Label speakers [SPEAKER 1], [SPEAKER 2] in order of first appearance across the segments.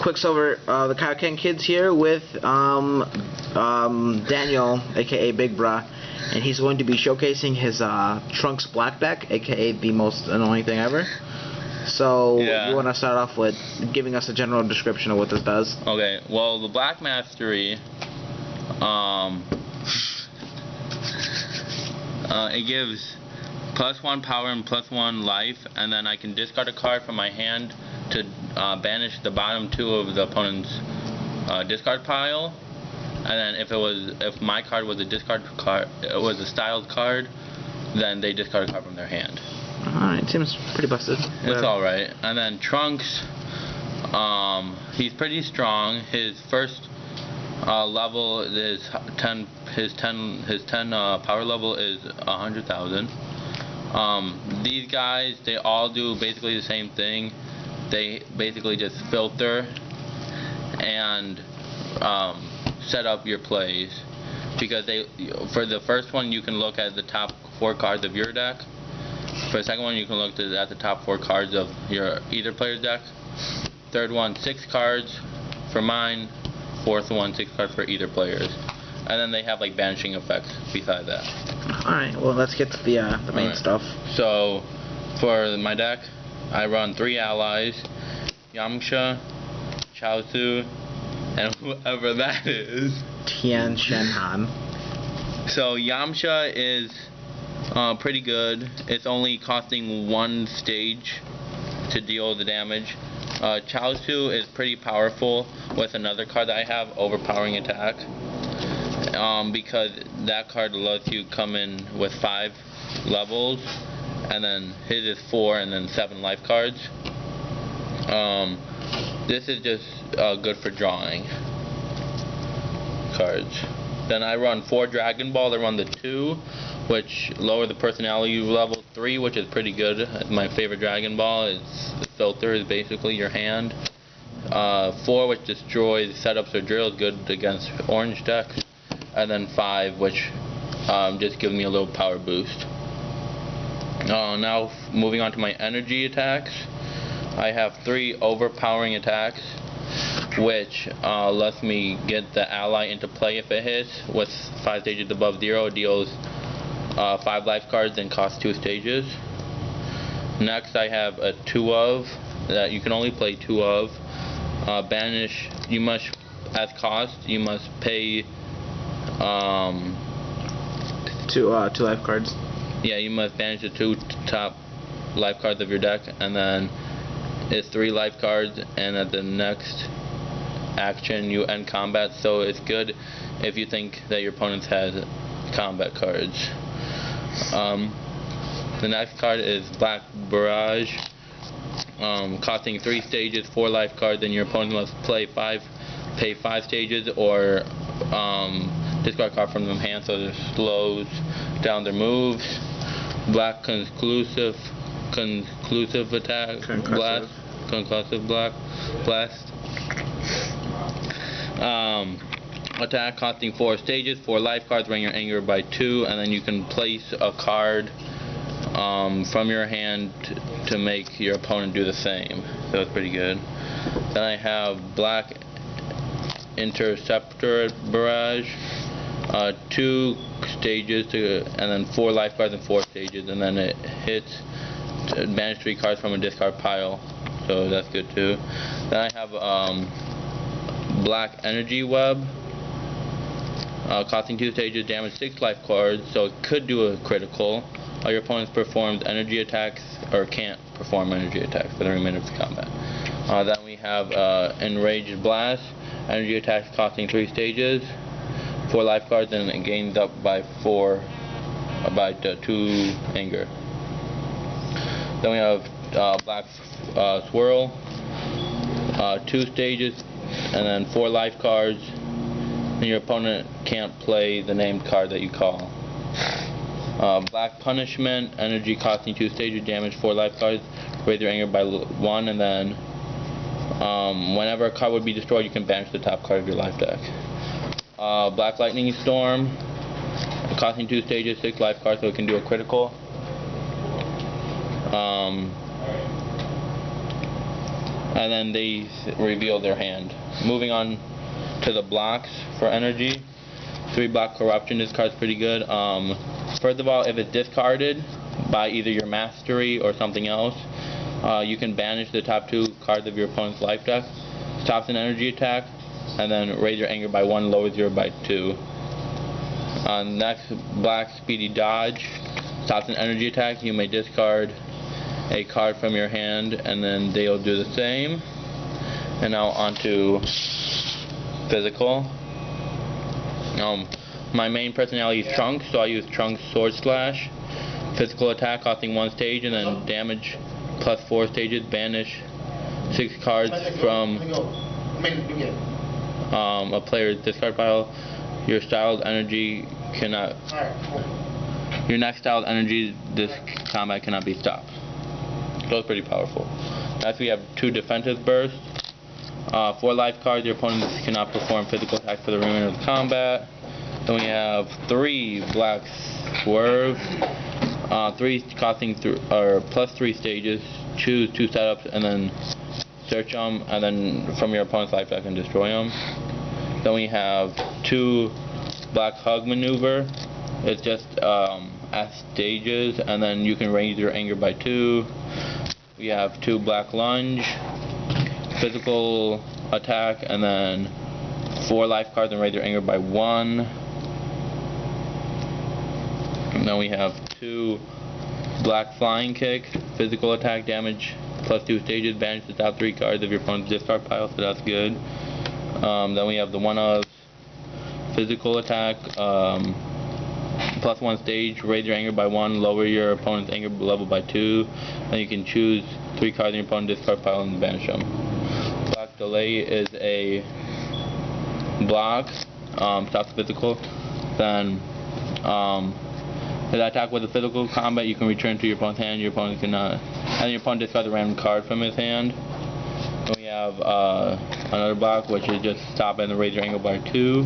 [SPEAKER 1] Quicksilver, the Kaio-Ken Kids here with Daniel, aka Big Bruh, and he's going to be showcasing his Trunks Black deck, aka the most annoying thing ever. So you want to start off with giving us a general description of what this does?
[SPEAKER 2] Okay, well, the Black Mastery, it gives +1 power and +1 life, and then I can discard a card from my hand to banish the bottom 2 of the opponent's discard pile. And then if my card was a discard card, it was a styled card, then they discard a card from their hand.
[SPEAKER 1] Alright, seems pretty busted.
[SPEAKER 2] It's alright. And then Trunks, he's pretty strong. His first level is 10. His 10 power level is 100,000. These guys, they all do basically the same thing. They basically just filter and set up your plays, because for the first one you can look at the top 4 cards of your deck. For the second one you can look at the top 4 cards of either player's deck. Third one, 6 cards for mine. Fourth one, 6 cards for either player's. And then they have like banishing effects beside that.
[SPEAKER 1] Alright, well, let's get to the main stuff.
[SPEAKER 2] So for my deck, I run 3 allies: Yamcha, Chaozu, and whoever that is.
[SPEAKER 1] Tian Shenhan.
[SPEAKER 2] So Yamcha is pretty good. It's only costing 1 stage to deal the damage. Chaozu is pretty powerful with another card that I have, Overpowering Attack, because that card lets you come in with 5 levels, and then his is 4, and then 7 life cards. This is just good for drawing cards. Then I run 4 Dragon Ball. I run the 2, which lower the personality level 3, which is pretty good. My favorite Dragon Ball is the filter, is basically your hand. 4, which destroys setups or drills, good against orange decks. And then 5, which just gives me a little power boost. Now moving on to my energy attacks. I have 3 overpowering attacks, which lets me get the ally into play if it hits. With 5 stages above 0, it deals 5 life cards and costs 2 stages. Next I have a 2 of, that you can only play 2 of. Banish, you must, as cost, you must pay
[SPEAKER 1] 2 life cards.
[SPEAKER 2] Yeah, you must banish the 2 top life cards of your deck, and then it's 3 life cards, and at the next action you end combat. So it's good if you think that your opponent has combat cards. The next card is Black Barrage, costing 3 stages, 4 life cards, and your opponent must pay 5 stages, or discard a card from their hand, so it slows down their moves. Black Conclusive Attack, Concussive Blast. Attack costing 4 stages, 4 life cards, bring your anger by 2, and then you can place a card from your hand to make your opponent do the same. So it's pretty good. Then I have Black Interceptor Barrage, 2 stages and then 4 life cards and 4 stages, and then it hits to banish 3 cards from a discard pile, so that's good too. Then I have Black Energy Web, costing 2 stages, damage 6 life cards, so it could do a critical. Your opponent performs energy attacks, or can't perform energy attacks for the remainder of the combat. Then we have Enraged Blast, energy attacks costing 3 stages, 4 life cards, and it gains up by 2 anger. Then we have Black Swirl, 2 stages, and then 4 life cards, and your opponent can't play the named card that you call. Black Punishment, energy costing 2 stages, damage 4 life cards, raise your anger by 1, and then whenever a card would be destroyed, you can banish the top card of your life deck. Black Lightning Storm, costing 2 stages, 6 life cards, so it can do a critical. and then they reveal their hand. Moving on to the blocks for energy. 3 block corruption. This card's pretty good. First of all, if it's discarded by either your mastery or something else, you can banish the top 2 cards of your opponent's life deck. Stops an energy attack, and then raise your anger by 1, lowers your by 2. Next, black speedy dodge. Stops an energy attack. You may discard a card from your hand, and then they'll do the same. And now onto physical. My main personality is Trunks, so I use Trunks Sword Slash. Physical attack costing 1 stage, and then damage plus 4 stages. Banish 6 cards from a player's discard pile. Your styled energy cannot. Your next styled energy this combat cannot be stopped. So it's pretty powerful. Next we have 2 defensive bursts. 4 life cards. Your opponents cannot perform physical attacks for the remainder of the combat. Then we have 3 black swerve. 3 costing plus 3 stages. Choose 2 setups and then search them, and then from your opponent's life deck and destroy them. Then we have 2 black hug maneuver. It's just at stages, and then you can raise your anger by 2. We have 2 black lunge. Physical attack, and then 4 life cards and raise your anger by 1. And then we have 2 black flying kick. Physical attack, damage plus 2 stages. Banish the top 3 cards of your opponent's discard pile, so that's good. Then we have the one of physical attack, plus 1 stage. Raise your anger by 1. Lower your opponent's anger level by 2. Then you can choose 3 cards in your opponent's discard pile and banish them. Black delay is a block, stops physical. Then if that attack with a physical combat, you can return to your opponent's hand. Your opponent cannot, and your opponent discards a random card from his hand. Then we have another block, which is just stop and raise your anger by 2.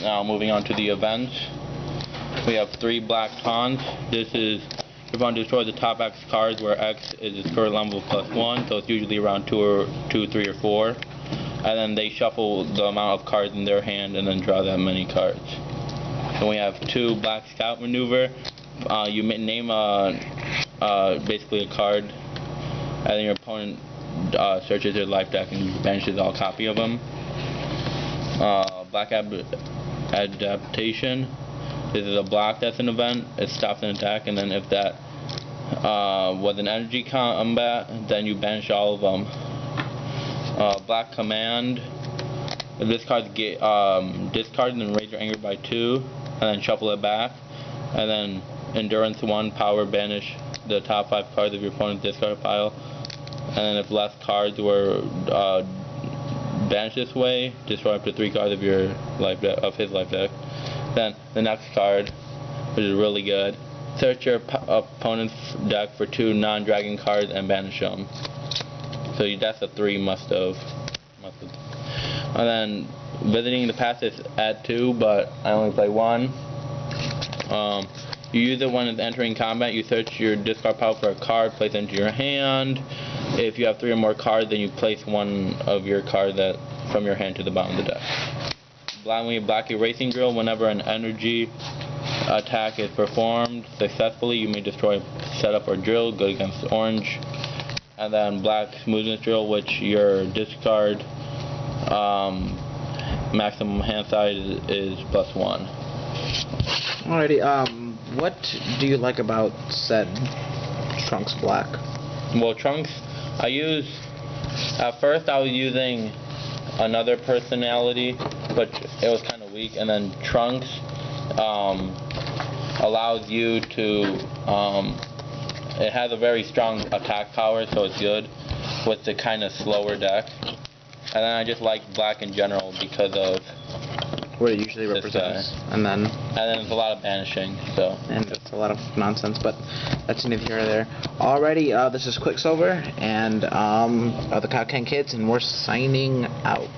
[SPEAKER 2] Now moving on to the events, we have 3 black taunts. This is your opponent destroys the top X cards where X is its current level plus 1, so it's usually around 2, 3, or 4. And then they shuffle the amount of cards in their hand and then draw that many cards. Then we have 2 black scout maneuver. You name basically a card, and then your opponent searches their life deck and banishes all copy of them. Black adaptation. This is a block that's an event. It stops an attack, and then if that was an energy combat, then you banish all of them. Black command. If this card's discard, then raise your anger by 2, and then shuffle it back. And then endurance 1, power banish the top 5 cards of your opponent's discard pile. And then if less cards were banished this way, destroy up to 3 cards of your life deck, of his life deck. Then the next card, which is really good, search your opponent's deck for 2 non-dragon cards and banish them. So that's a 3 must have. And then visiting the past is add 2, but I only play 1. You use it when it's entering combat. You search your discard pile for a card, place it into your hand. If you have 3 or more cards, then you place one of your cards from your hand to the bottom of the deck. Black erasing drill. Whenever an energy attack is performed successfully, you may destroy a setup or drill. Good against orange. And then black smoothness drill, which your discard maximum hand size is plus 1.
[SPEAKER 1] Alrighty. What do you like about said Trunks Black?
[SPEAKER 2] Well, Trunks, at first I was using another personality, but it was kind of weak, and then Trunks allows you to, it has a very strong attack power, so it's good with the kind of slower deck. And then I just like Black in general because of
[SPEAKER 1] what it usually represents, and then
[SPEAKER 2] it's a lot of banishing, so.
[SPEAKER 1] And it's a lot of nonsense, but that's neither here nor there. Alrighty, this is Quicksilver, and the Kaio-Ken Kids, and we're signing out.